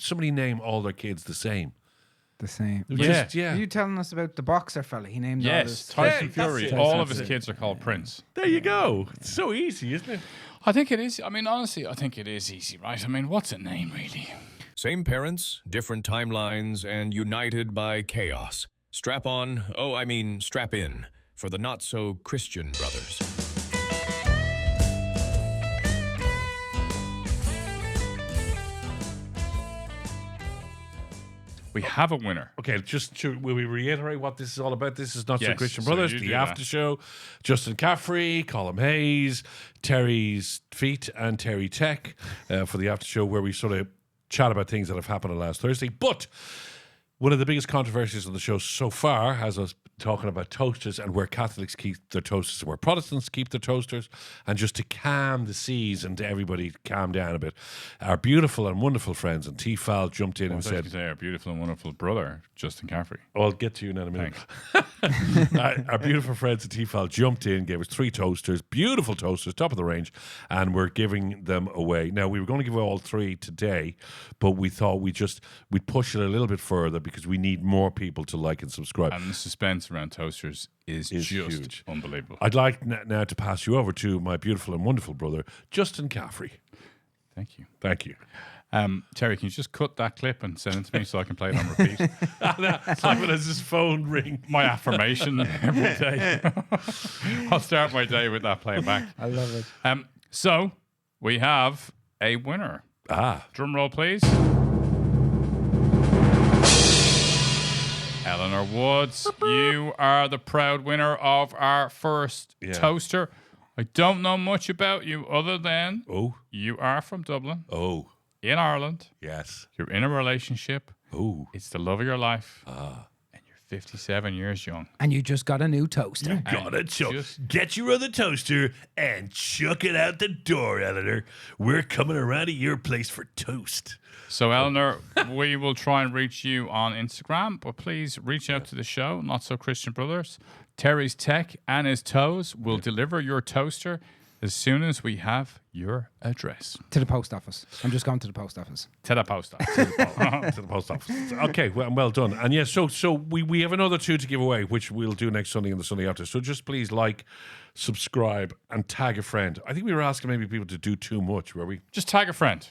somebody name all their kids the same? The same. Yeah. Are you telling us about the boxer fella? He named all his... Tyson Yeah, Fury. that's it. All of his kids are called Prince. There you go. It's so easy, isn't it? I think it is. I mean, honestly, I think it is easy, right? I mean, what's a name, really? Same parents, different timelines, and united by chaos. Strap on, strap in, for the not-so-Christian brothers. We have a winner. Okay, will we reiterate what this is all about? This is Not So Yes, Christian so Brothers, you the do after that. show. Justin Caffrey, Colm Hayes, Terry's Feet, and Terry Tech for the after show, where we sort of chat about things that have happened on last Thursday. But one of the biggest controversies on the show so far has us talking about toasters and where Catholics keep their toasters and where Protestants keep their toasters. And just to calm the seas and to everybody calm down a bit, our beautiful and wonderful friends and T-fal jumped in and said, our beautiful and wonderful brother, Justin Caffrey. I'll get to you in a minute. Our beautiful friends at T-fal jumped in, gave us 3 toasters, beautiful toasters, top of the range, and we're giving them away. Now, we were going to give all 3 today, but we thought we'd push it a little bit further because we need more people to like and subscribe. And the suspense around toasters is just huge. Unbelievable. I'd like now to pass you over to my beautiful and wonderful brother, Justin Caffrey. Thank you. Thank you. Terry, can you just cut that clip and send it to me so I can play it on repeat? Simon has his phone ring. My affirmation every day. I'll start my day with that playing back. I love it. So, we have a winner. Drum roll, please. Eleanor Woods, you are the proud winner of our first toaster. I don't know much about you other than you are from Dublin, in Ireland. Yes. You're in a relationship. It's the love of your life. And you're 57 years young. And you just got a new toaster. Get your other toaster and chuck it out the door, Eleanor. We're coming around to your place for toast. So, Eleanor, we will try and reach you on Instagram, but please reach out to the show, Not So Christian Brothers. Terry's Tech and his Toes will deliver your toaster as soon as we have your address. To the post office. I'm just going to the post office. To the post office. To the post office. Okay, well done. And yes, so we have another 2 to give away, which we'll do next Sunday and the Sunday after. So just please like, subscribe, and tag a friend. I think we were asking maybe people to do too much, were we? Just tag a friend.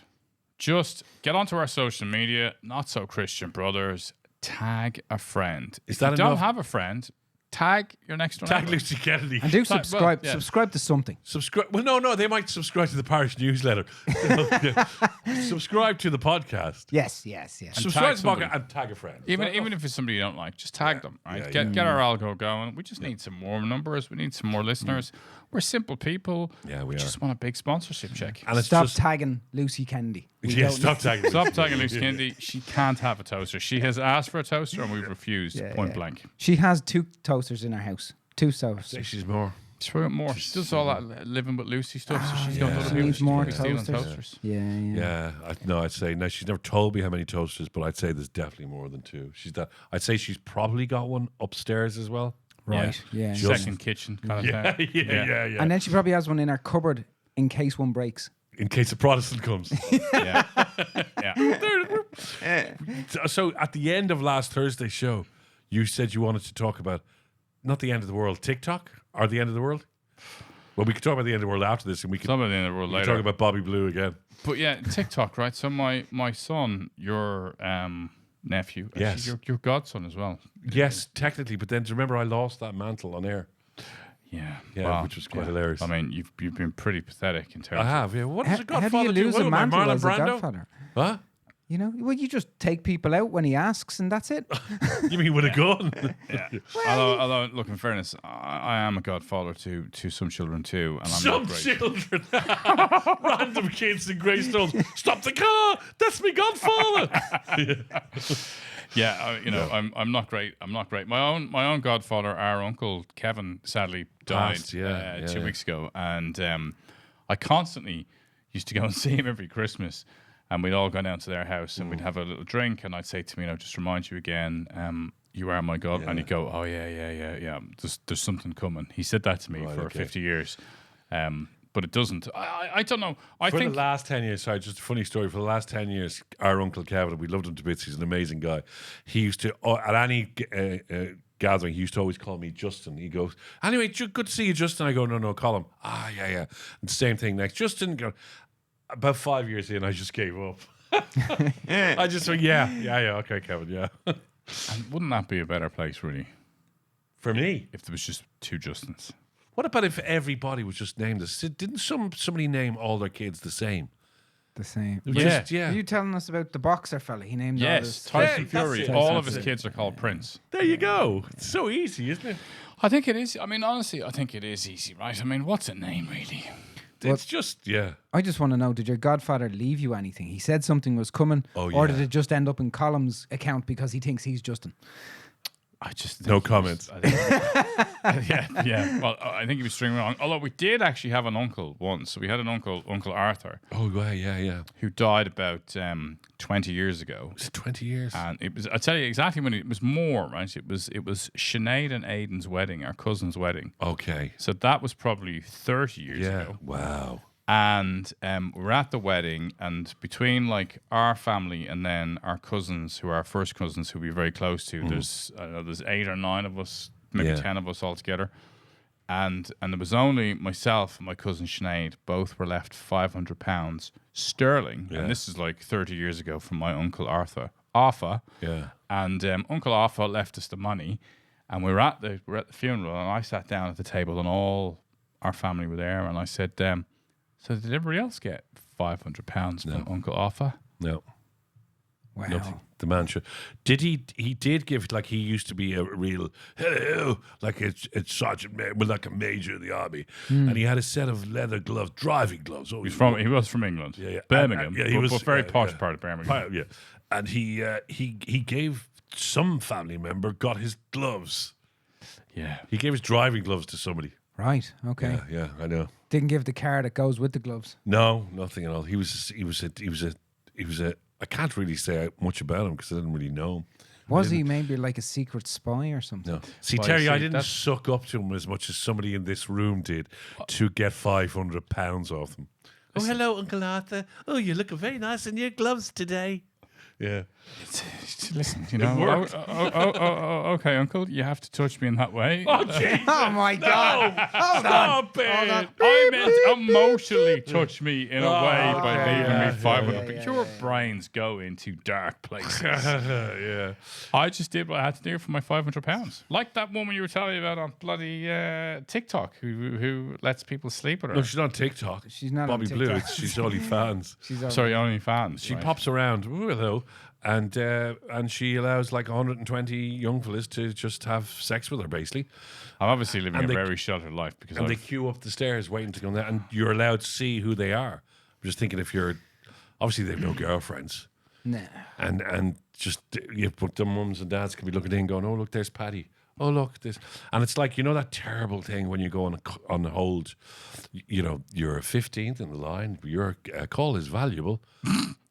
Just get onto our social media, Not So Christian Brothers. Tag a friend. Is If that you don't enough? have a friend, tag your next one. Tag Lucy Kennedy. And do subscribe. yeah. Subscribe to something. Subscribe. Well, no, they might subscribe to the parish newsletter. Subscribe to the podcast. Yes. Subscribe to the somebody. podcast and tag a friend. Even if it's somebody you don't like, just tag them, right? Get our algo going. We just need some more numbers. We need some more listeners. We're simple people. Yeah, we just want a big sponsorship check. And it's Stop just, tagging Lucy Kennedy. stop tagging. Stop tagging Lucy Kennedy. She can't have a toaster. She has asked for a toaster and we've refused point blank. She has 2 toasters in her house. 2 toasters. She's more. She's got more. She does all that living with Lucy stuff, so she's got other She people. needs She's more probably stealing toasters. toasters. Yeah. I'd say no. She's never told me how many toasters, but I'd say there's definitely more than 2. I'd say she's probably got one upstairs as well. Right. Yeah. Second kitchen kind of thing. Yeah. And then she probably has one in her cupboard in case one breaks. In case a Protestant comes. Yeah. So at the end of last Thursday's show, you said you wanted to talk about not the end of the world, TikTok, or the end of the world. Well, we could talk about the end of the world after this, and we could Some of the end of the world later. talk about Bobby Blue again. But yeah, TikTok, right? So my son, your nephew, actually, Yes. your godson as well. Yes, technically, but then remember I lost that mantle on air. Yeah, Yeah, which was quite hilarious. I mean, you've been pretty pathetic in terms. I have, yeah. What does a How Godfather do you lose do? a What, mantle Marlon as a Brando? Godfather? What? You know, well, you just take people out when he asks, and that's it. You mean with a gun? Yeah. Although, look, in fairness, I am a godfather to some children too, and I'm Some not great. children. Random kids in Greystones. Stop the car! That's me Godfather! Yeah, I'm not great. I'm not great. My own godfather, our uncle Kevin, sadly died Passed, yeah, 2 weeks ago, and I constantly used to go and see him every Christmas, and we'd all go down to their house and we'd have a little drink, and I'd say to him, just remind you again, you are my God, and he'd go, oh yeah. There's something coming. He said that to me for 50 years. but it doesn't. I don't know. I For think the last 10 years, sorry, just a funny story. For the last 10 years, our Uncle Kevin, we loved him to bits. He's an amazing guy. He used to, at any gathering, he used to always call me Justin. He goes, anyway, good to see you, Justin. I go, no, call him. Ah, yeah. And same thing next. Justin, about 5 years in, I just gave up. I just went, yeah, okay, Kevin, yeah. and wouldn't that be a better place, really, For me. if there was just two Justins? What about if everybody was just named this? Didn't somebody name all their kids the same? The same. Yeah. Just, yeah. Are you telling us about the boxer fella? He named all Yes, his... Tyson Yeah, that's Fury. it. All of That's his it. kids are called Prince. There you go. It's so easy, isn't it? I think it is. I mean, honestly, I think it is easy, right? I mean, what's a name, really? It's just, yeah. I just want to know, did your godfather leave you anything? He said something was coming, Oh, or yeah. did it just end up in Colm's account because he thinks he's Justin? I just think No he was- comments. I think- yeah. Well, I think he was stringing along. Although we did actually have an uncle once. So we had an uncle, Uncle Arthur, Oh, yeah. who died about 20 years ago. Was it 20 years? And it was, I'll tell you exactly when it was more, right? It was Sinead and Aidan's wedding, our cousin's wedding. Okay. So that was probably 30 years Yeah. ago. Wow. And we were at the wedding, and between like our family and then our cousins, who are our first cousins, who we're very close to, there's 8 or 9 of us, maybe Yeah. 10 of us all together. And there was only myself and my cousin Sinead. Both were left £500 sterling, Yeah. and this is like 30 years ago from my uncle Arthur. Yeah. And Uncle Arthur left us the money, and we were at the funeral, and I sat down at the table, and all our family were there, and I said, so did everybody else get £500 from Uncle Arthur? No. Wow. Nothing. The man should. Did he? He did give, like, he used to be a real hello, like it's sergeant, like a major in the army, and he had a set of leather gloves, driving gloves. Oh, He was from England, Yeah. Birmingham, Yeah, he but, was but very posh yeah. part of Birmingham. Yeah, and he gave some family member got his gloves. Yeah, He gave his driving gloves to somebody. Right, okay. Yeah, I know. Didn't give the car that goes with the gloves. No, nothing at all. He was a. I can't really say much about him because I didn't really know him. Was he maybe like a secret spy or something? No. See, Well, Terry, see, I didn't that's- suck up to him as much as somebody in this room did to get £500 off him. Oh, hello, Uncle Arthur. Oh, you're looking very nice in your gloves today. Yeah. listen, you know. worked. Okay, Uncle, you have to touch me in that way. Oh, Jesus. Oh my God! Hold on. Stop it. I meant emotionally touch me in a way by okay, leaving yeah, me 500. yeah, but yeah, your brains go into dark places. Yeah. I just did what I had to do for my £500. Like that woman you were telling me about on bloody TikTok who lets people sleep with her. No, she's on TikTok. She's not Bobby on Blue. TikTok. She's only fans. She's on. Sorry, OnlyFans. She right. pops around, ooh, hello, and she allows like 120 young fellas to just have sex with her, basically. I'm obviously living And a they- very sheltered life because And they I've, queue up the stairs waiting to go down, and you're allowed to see who they are. I'm just thinking if you're, obviously they have no girlfriends, Nah. and just you put their mums and dads could be looking in, going, oh look, there's Paddy. Oh look, this, and it's like, you know, that terrible thing when you go on hold, you know, you're 15th in the line, your call is valuable.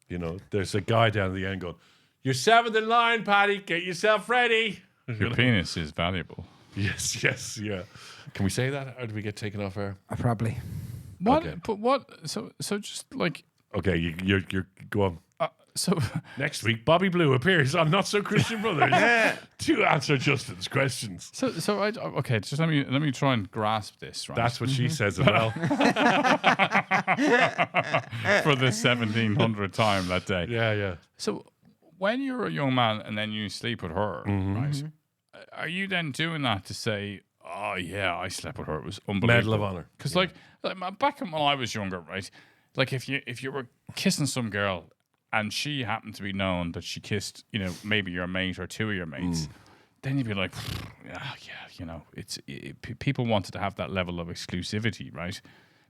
You know, there's a guy down at the end going, you're 7th in line, Paddy, get yourself ready. your penis is valuable. Yes, yeah. Can we say that, or do we get taken off air? Probably. What? Okay. But what? So just like Okay, you're go on. so. Next week, Bobby Blue appears on Not So Christian Brothers to answer Justin's questions. So I okay. Just let me try and grasp this. Right. That's what she says as well. for the 1700th time that day. Yeah. So when you're a young man and then you sleep with her, right? Are you then doing that to say, "Oh yeah, I slept with her. It was unbelievable." Medal of Honor. Because like back when I was younger, right? Like if you were kissing some girl and she happened to be known that she kissed, you know, maybe your mate or two of your mates, then you'd be like, yeah, you know, people wanted to have that level of exclusivity, right?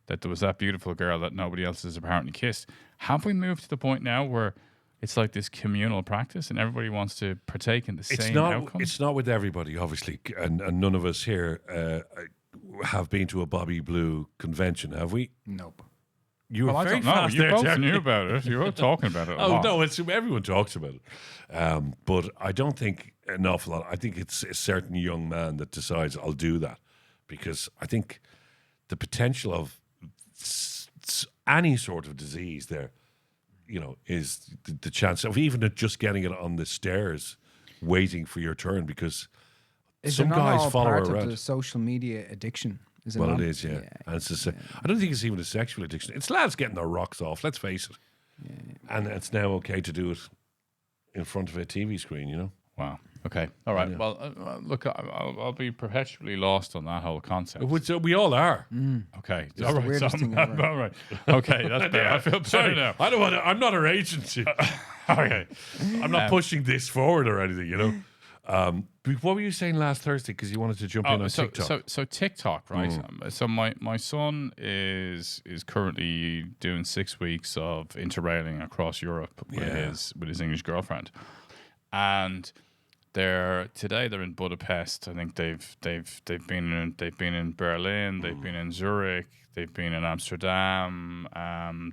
That there was that beautiful girl that nobody else has apparently kissed. Have we moved to the point now where it's like this communal practice and everybody wants to partake in the same outcome? It's not with everybody, obviously, and none of us here have been to a Bobby Blue convention, have we? Nope. You were Well, I very don't know. fast You there, both Terry. knew about it. You were talking about it a Oh lot. no, it's everyone talks about it, but I don't think an awful lot. I think it's a certain young man that decides I'll do that because I think the potential of any sort of disease there, is the chance of even just getting it on the stairs, waiting for your turn, because Is some it not guys all follow part her of around. the social media addiction? Is it Well, not? it is, yeah. And it's just, I don't think it's even a sexual addiction. It's lads getting their rocks off, let's face it. And it's now okay to do it in front of a TV screen, Wow. Okay. All right. Well, look, I'll be perpetually lost on that whole concept. We all are. Okay. It's All the right. weirdest thing ever. All right. Okay. That's better. I feel better Sorry, now. I don't want to, I'm not her agency. Okay. I'm not pushing this forward or anything, What were you saying last Thursday? Because you wanted to jump in on TikTok. So TikTok, right? So my son is currently doing 6 weeks of interrailing across Europe with his English girlfriend, and they're in Budapest. I think they've been in Berlin, they've been in Zurich, they've been in Amsterdam,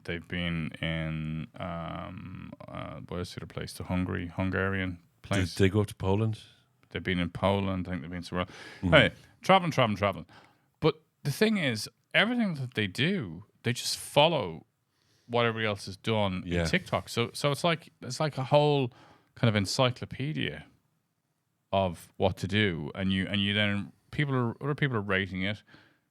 they've been in where's the other place? The Hungarian place. Did they go up to Poland? They've been in Poland. I think they've been somewhere else. Hey, traveling. But the thing is, everything that they do, they just follow what everybody else has done in TikTok. So it's like a whole kind of encyclopedia of what to do, and you then other people are rating it.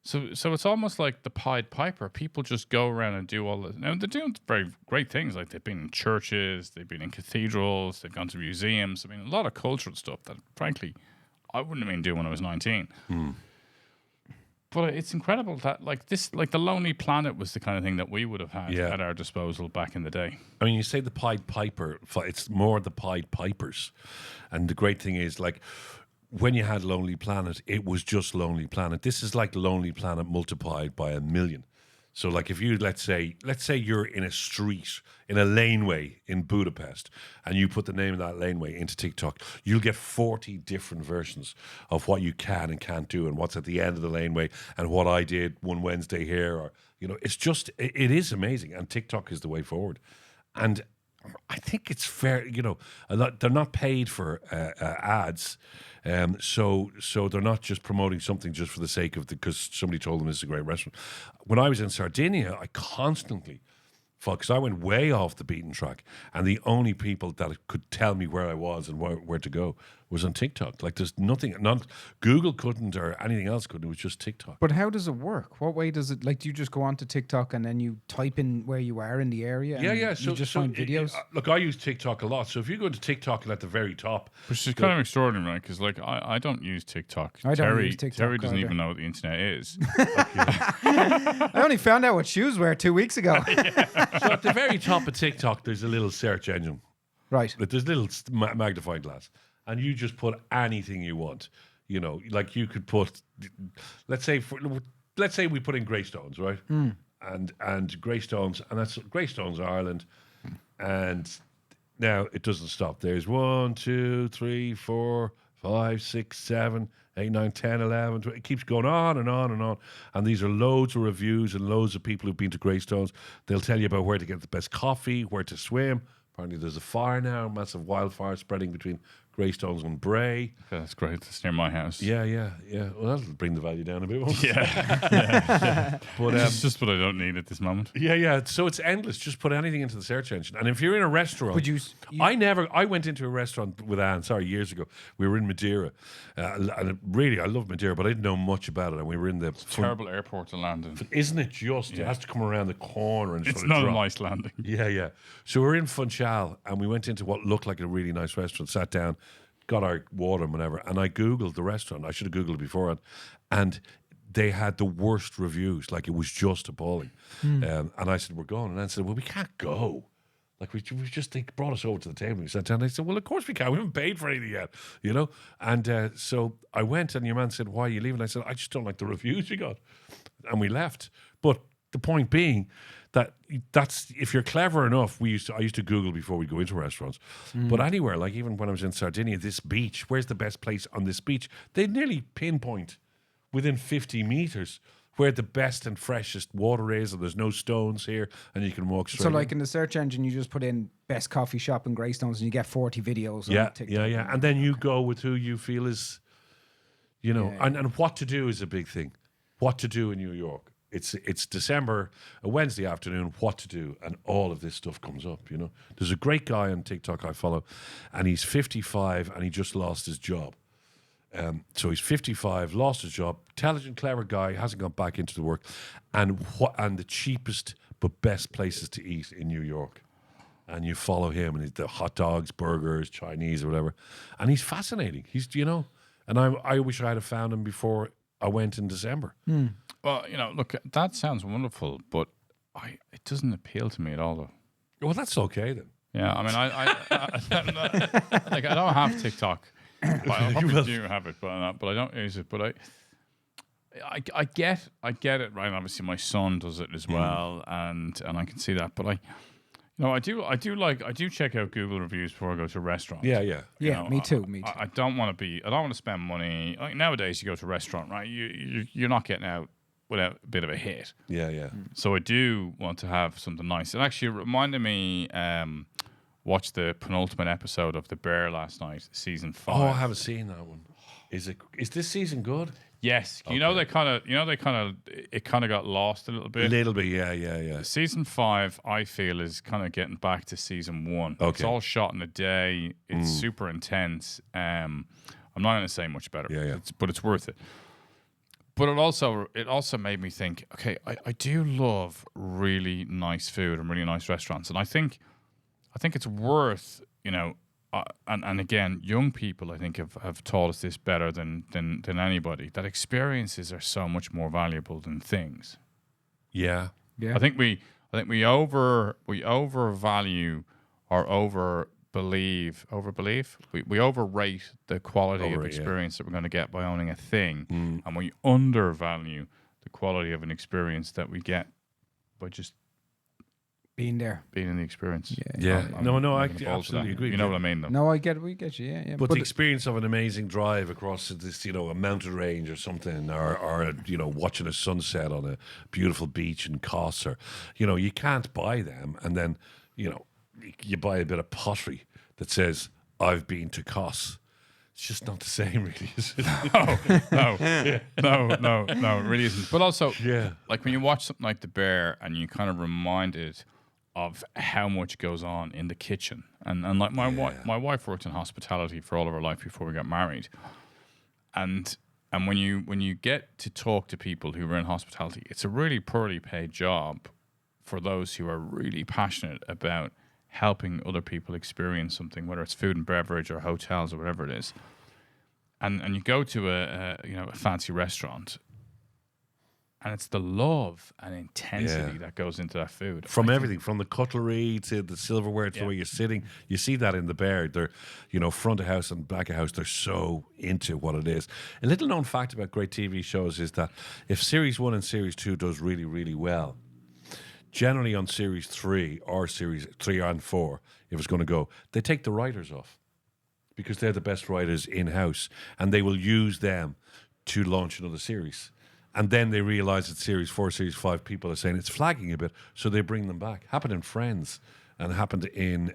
So it's almost like the Pied Piper. People just go around and do all this. Now they're doing very great things. Like they've been in churches, they've been in cathedrals, they've gone to museums. I mean, a lot of cultural stuff that, frankly, I wouldn't have been doing when I was 19. But it's incredible that like the Lonely Planet was the kind of thing that we would have had at our disposal back in the day. I mean, you say the Pied Piper, it's more the Pied Pipers. And the great thing is, like, when you had Lonely Planet, it was just Lonely Planet. This is like Lonely Planet multiplied by 1,000,000. So, like, if you, let's say you're in a street, in a laneway in Budapest, and you put the name of that laneway into TikTok, you'll get 40 different versions of what you can and can't do, and what's at the end of the laneway, and what I did one Wednesday here, or, it's just, it is amazing. And TikTok is the way forward. And I think it's fair, they're not paid for ads. So they're not just promoting something just for the sake of because somebody told them this is a great restaurant. When I was in Sardinia, I constantly, because I went way off the beaten track, and the only people that could tell me where I was and where to go was on TikTok. Like, there's nothing, not Google couldn't or anything else couldn't. It was just TikTok. But how does it work? What way does it, like, do you just go onto TikTok and then you type in where you are in the area? Yeah. And you just find videos? Look, I use TikTok a lot. So if you go to TikTok and at the very top. Which is kind of extraordinary, right? Because, like, I don't use TikTok. I don't use TikTok Terry doesn't either. even know what the internet is. I only found out what shoes were 2 weeks ago. So at the very top of TikTok, there's a little search engine. Right. Like, there's a little magnifying glass. And you just put anything you want. Like you could put, let's say we put in Greystones, right? And Greystones, and that's Greystones, Ireland. And now it doesn't stop. There's 1, 2, 3, 4, 5, 6, 7, 8, 9, 10, 11, 12. It keeps going on and on and on. And these are loads of reviews and loads of people who've been to Greystones. They'll tell you about where to get the best coffee, where to swim. Apparently there's a fire now, massive wildfire spreading between Greystones and Bray. Okay, that's great. That's near my house. Yeah. Well, that'll bring the value down a bit, won't it? Yeah. But It's just what I don't need at this moment. yeah. So it's endless. Just put anything into the search engine. And if you're in a restaurant, Would you I went into a restaurant with Anne. Sorry, years ago. We were in Madeira, and really, I love Madeira, but I didn't know much about it. And we were in the Terrible airport to land in. Isn't it just? It has to come around the corner and It's sort of not a drop. nice landing. Yeah. So we're in Funchal, and we went into what looked like a really nice restaurant, sat down, got our water and whatever, and I Googled the restaurant. I should have Googled it beforehand. And they had the worst reviews. Like, it was just appalling. And I said, we're going. And I said, well, we can't go. Like, we just, they brought us over to the table. We sat down. And I said, well, of course we can. We haven't paid for anything yet, And so I went, and your man said, why are you leaving? I said, I just don't like the reviews you got. And we left. But the point being, that's if you're clever enough. I used to Google before we go into restaurants, but anywhere, like even when I was in Sardinia, this beach, where's the best place on this beach? They nearly pinpoint within 50 meters where the best and freshest water is, and there's no stones here, and you can walk straight. So, like, in the search engine, you just put in best coffee shop in Greystones and you get 40 videos on TikTok. Yeah. And then you go with who you feel is, and what to do is a big thing. What to do in New York it's December, a Wednesday afternoon, what to do, and all of this stuff comes up. You know, there's a great guy on TikTok I follow, and he's 55 and he just lost his job. So he's 55, lost his job, intelligent, clever guy, hasn't gone back into the work, and the cheapest but best places to eat in New York. And you follow him, and he's the hot dogs, burgers, Chinese or whatever, and he's fascinating. He's and I wish I had found him before I went in December. Well, look, that sounds wonderful, but it doesn't appeal to me at all, though. Well, that's okay then. Yeah, I mean, I don't have TikTok. But I probably do have it, but I don't use it. But I get it, right? Obviously, my son does it as well, and I can see that. But I do check out Google reviews before I go to a restaurant. Yeah. Me too. I don't want to spend money. Like nowadays, you go to a restaurant, right? You're not getting out without a bit of a hit. Yeah. So I do want to have something nice. It actually reminded me. Watched the penultimate episode of The Bear last night, season 5. Oh, I haven't seen that one. Is this season good? Yes. Okay. It kind of got lost a little bit. A little bit, yeah. Season 5, I feel, is kind of getting back to season 1. Okay. It's all shot in a day. It's super intense. I'm not going to say much better. Yeah. But it's worth it. But it also made me think, okay, I do love really nice food and really nice restaurants. And I think it's worth, and again, young people, I think, have taught us this better than anybody, that experiences are so much more valuable than things. Yeah. I think we overvalue or we overrate the quality of experience that we're going to get by owning a thing, and we undervalue the quality of an experience that we get by just being there, being in the experience. Yeah. I absolutely absolutely agree. You know what I mean, though. No, I get it. We get you. Yeah. But the experience of an amazing drive across this, a mountain range or something, or watching a sunset on a beautiful beach in Kos, or, you can't buy them, and then, you buy a bit of pottery that says, "I've been to Kos." It's just not the same, really, is it? No, it really isn't. But also, Yeah. like when you watch something like The Bear, and you kind of reminded of how much goes on in the kitchen, and like my wife worked in hospitality for all of her life before we got married, and when you get to talk to people who are in hospitality, it's a really poorly paid job for those who are really passionate about helping other people experience something, whether it's food and beverage or hotels or whatever it is. And you go to a fancy restaurant, and it's the love and intensity that goes into that food. From everything, from the cutlery to the silverware to the way you're sitting. You see that in The Bear. They're, front of house and back of house, they're so into what it is. A little known fact about great TV shows is that if Series 1 and Series 2 does really, really well, generally on Series 3 or Series 3 and 4, if it's going to go, they take the writers off because they're the best writers in-house, and they will use them to launch another series. And then they realize that Series 4, Series 5, people are saying it's flagging a bit, so they bring them back. Happened in Friends, and happened in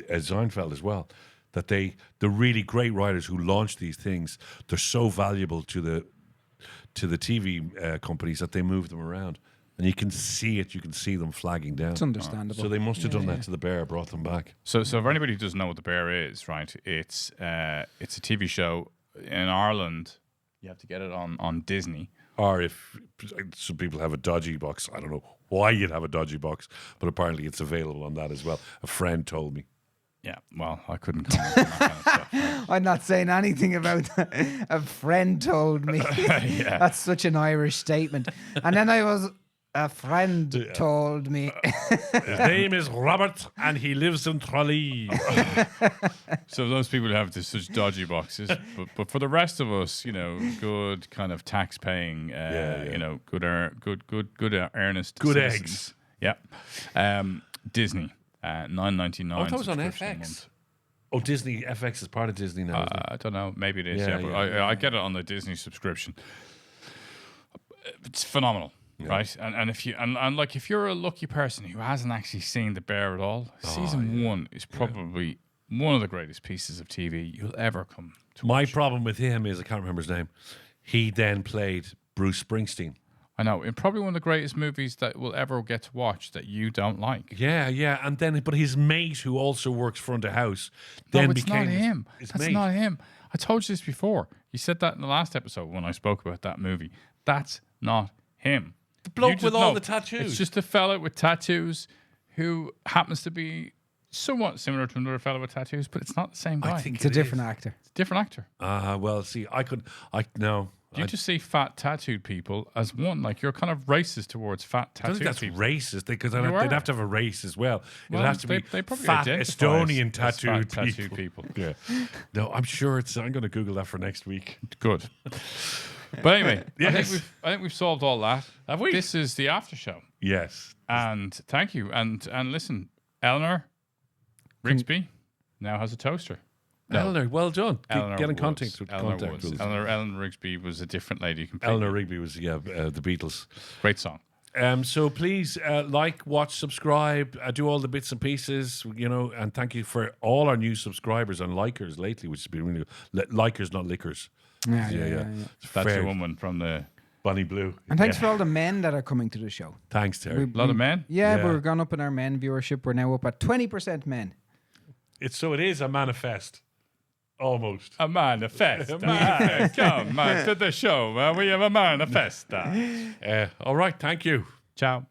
Seinfeld as well, that the really great writers who launch these things, they're so valuable to the TV companies that they move them around. And you can see it. You can see them flagging down. It's understandable. So they must have done that to The Bear, brought them back. So for anybody who doesn't know what The Bear is, right? It's a TV show in Ireland. You have to get it on Disney. Or if some people have a dodgy box, I don't know why you'd have a dodgy box, but apparently it's available on that as well. A friend told me. Yeah, well, I couldn't comment on that kind of stuff. Right? I'm not saying anything about that. A friend told me. Yeah. That's such an Irish statement. And then a friend told me. His name is Robert, and he lives in Tralee. So those people who have such dodgy boxes, but for the rest of us, good kind of tax paying, good earnest Good citizens. eggs. Yeah, Disney, $9.99. I thought it was on subscription a FX. month. Oh, Disney FX is part of Disney now. Isn't it? I don't know, maybe it is. Yeah, But yeah. I get it on the Disney subscription. It's phenomenal. Yeah. Right, and if you're a lucky person who hasn't actually seen The Bear at all, season 1 is probably one of the greatest pieces of TV you'll ever come to My watch. problem with him is I can't remember his name. He then played Bruce Springsteen. I know. And probably one of the greatest movies that we'll ever get to watch that you don't like. Yeah. And then, but his mate, who also works front of house, then No, it's became not him. his That's mate. not him. I told you this before. You said that in the last episode when I spoke about that movie. That's not him. The bloke You just with all know. the tattoos. It's just a fella with tattoos who happens to be somewhat similar to another fella with tattoos, but it's not the same guy. I think It's a different actor. It's a different actor. Well, see, no. You just see fat tattooed people as one. Like, you're kind of racist towards fat I don't tattooed think that's people. racist because they'd are. have to have a race as well. Well, It'd have to be they probably fat identify Estonian as fat tattooed people. Yeah. No, I'm sure I'm going to Google that for next week. Good. But anyway, Yes. I think we've solved all that. Have we? This is the after show. Yes. And thank you. And listen, Eleanor Rigsby now has a toaster. No. Eleanor, well done. Eleanor Get in was. contact with Eleanor contact was. with us. Eleanor Rigsby was a different lady completely. Eleanor Rigby was the Beatles. Great song. So please like, watch, subscribe, do all the bits and pieces, and thank you for all our new subscribers and likers lately, which has been really good. Likers, not lickers. Yeah. It's That's fair. the woman from the... Bonnie Blue. And thanks Yeah. for all the men that are coming to the show. Thanks, Terry. A lot of men. Yeah, Yeah. we're gone up in our men viewership. We're now up at 20% men. It is a manifest. Almost. A manifest. Come to the show. We have a manifest. All right, thank you. Ciao.